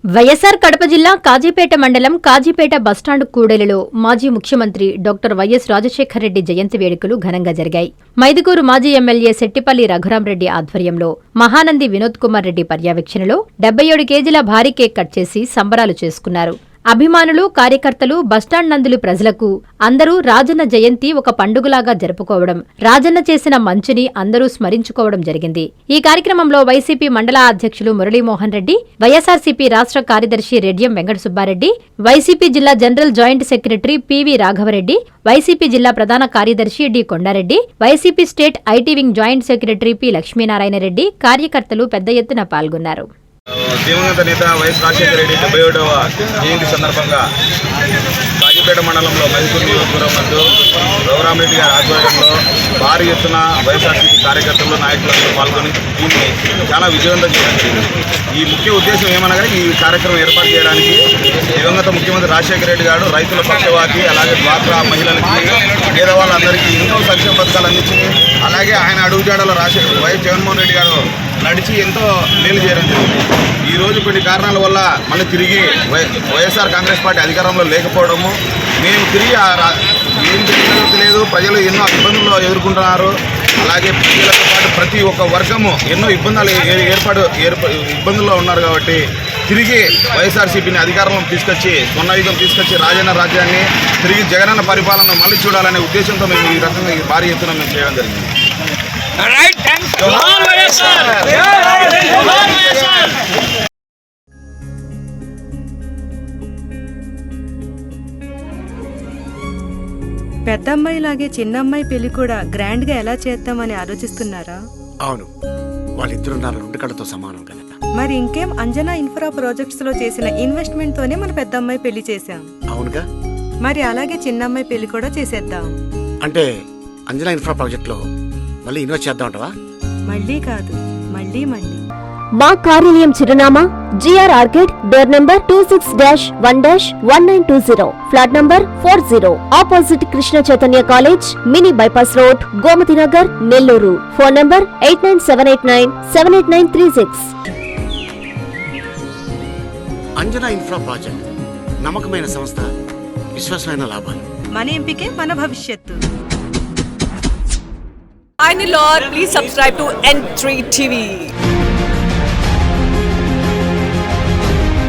వైఎస్సార్ కడప జిల్లా కాజీపేట మండలం కాజీపేట బస్టాండ్ కూడలిలో మాజీ ముఖ్యమంత్రి డాక్టర్ వైఎస్ రాజశేఖర రెడ్డి జయంతి వేడుకలు ఘనంగా జరిగాయి. మైదుగూరు మాజీ ఎమ్మెల్యే శెట్టిపల్లి రఘురాంరెడ్డి ఆధ్వర్యంలో మహానంది వినోద్ కుమార్ రెడ్డి పర్యవేక్షణలో 77 కేజీల భారీ కేక్ కట్ చేసి సంబరాలు చేసుకున్నారు. అభిమానులు, కార్యకర్తలు, బస్టాండ్ నందులు ప్రజలకు అందరూ రాజన్న జయంతి ఒక పండుగలాగా జరుపుకోవడం, రాజన్న చేసిన మంచిని అందరూ స్మరించుకోవడం జరిగింది. ఈ కార్యక్రమంలో వైసీపీ మండల అధ్యక్షులు మురళీమోహన్ రెడ్డి, వైఎస్సార్సీపీ రాష్ట్ర కార్యదర్శి రెడ్యం వెంకట సుబ్బారెడ్డి, వైసీపీ జిల్లా general joint secretary P V Raghavareddy, YCP జిల్లా ప్రధాన కార్యదర్శి D Kondareddy, YCP state IT wing joint secretary P Lakshminarayana Reddy, కార్యకర్తలు పెద్ద ఎత్తున పాల్గొన్నారు. దివంగత నేత వైఎస్ రాజశేఖర రెడ్డి 77వ జయంతి సందర్భంగా కాజీపేట మండలంలో మైదుకూరు నియోజకవర్గం నందు రఘురాంరెడ్డి గారి ఆధ్వర్యంలో భారీ ఎత్తున వైఎస్ఆర్సీపీ కార్యకర్తలు, నాయకులందరూ పాల్గొని దీన్ని చాలా విజయవంతం చేయడం జరిగింది. ఈ ముఖ్య ఉద్దేశం ఏమనగా ఈ కార్యక్రమం ఏర్పాటు చేయడానికి దివంగత ముఖ్యమంత్రి రాజశేఖర రెడ్డి గారు రైతుల పక్షవాతి, అలాగే డ్వాక్రా మహిళలకి, పేదవాళ్ళందరికీ ఎన్నో సంక్షేమ పథకాలు అందించి, అలాగే ఆయన అడుగుజాడలో వైఎస్ జగన్మోహన్ రెడ్డి గారు నడిచి ఎంతో మేలు చేయడం జరిగింది. ఈరోజు కొన్ని కారణాల వల్ల మళ్ళీ తిరిగి వైఎస్ఆర్ కాంగ్రెస్ పార్టీ అధికారంలో లేకపోవడము, మేము తిరిగి ఏం జరిగిందో తెలియదు, ప్రజలు ఎన్నో ఇబ్బందులు ఎదుర్కొంటున్నారు. అలాగే ప్రజలతో పాటు ప్రతి ఒక్క వర్గము ఎన్నో ఇబ్బందుల్లో ఉన్నారు. కాబట్టి తిరిగి వైఎస్ఆర్సీపీని అధికారంలో తీసుకొచ్చి, స్వర్ణయుగం తీసుకొచ్చి రాజన్న రాజ్యాన్ని తిరిగి జగనన్న పరిపాలన మళ్ళీ చూడాలనే ఉద్దేశంతో మేము ఈ రకంగా భారీ ఎత్తున మేము చేయడం జరిగింది. పెద్దమ్మాయిలాగే చిన్నమ్మాయి పెళ్లి కూడా గ్రాండ్ గా ఎలా చేద్దామని ఆలోచిస్తున్నారా? అవును, వాళ్ళిద్దరు నా 2 కళ్ళతో సమానం కదా. మరి ఇంకేం, అంజనా ఇన్ఫ్రా ప్రాజెక్ట్స్ లో చేసిన ఇన్వెస్ట్మెంట్ తోనే మన పెద్దమ్మాయి పెళ్లి చేశాం. అవునుగా, మరి అలాగే చిన్నమ్మాయి పెళ్లి కూడా చేసేద్దాం. అంటే అంజనా ఇన్ఫ్రా ప్రాజెక్ట్ లో మళ్ళీ ఇన్వెస్ట్ చేద్దాం అంటవా? మళ్ళీ కాదు, మళ్ళీ మళ్ళీ. మా కార్యాలయం చిరునామా GR arcade, door number 26-1-1920, flat number 40, opposite Krishna Chaitanya college, mini bypass road, Gomathi Nagar, Nellore. Phone number 8978978936. Anjana infra project నమ్మకమైన సంస్థ, విశ్వాసమైన లాభాలు. మన ఎంపికే మన భవిష్యత్తు. Finally, Lord, please subscribe to N3 TV.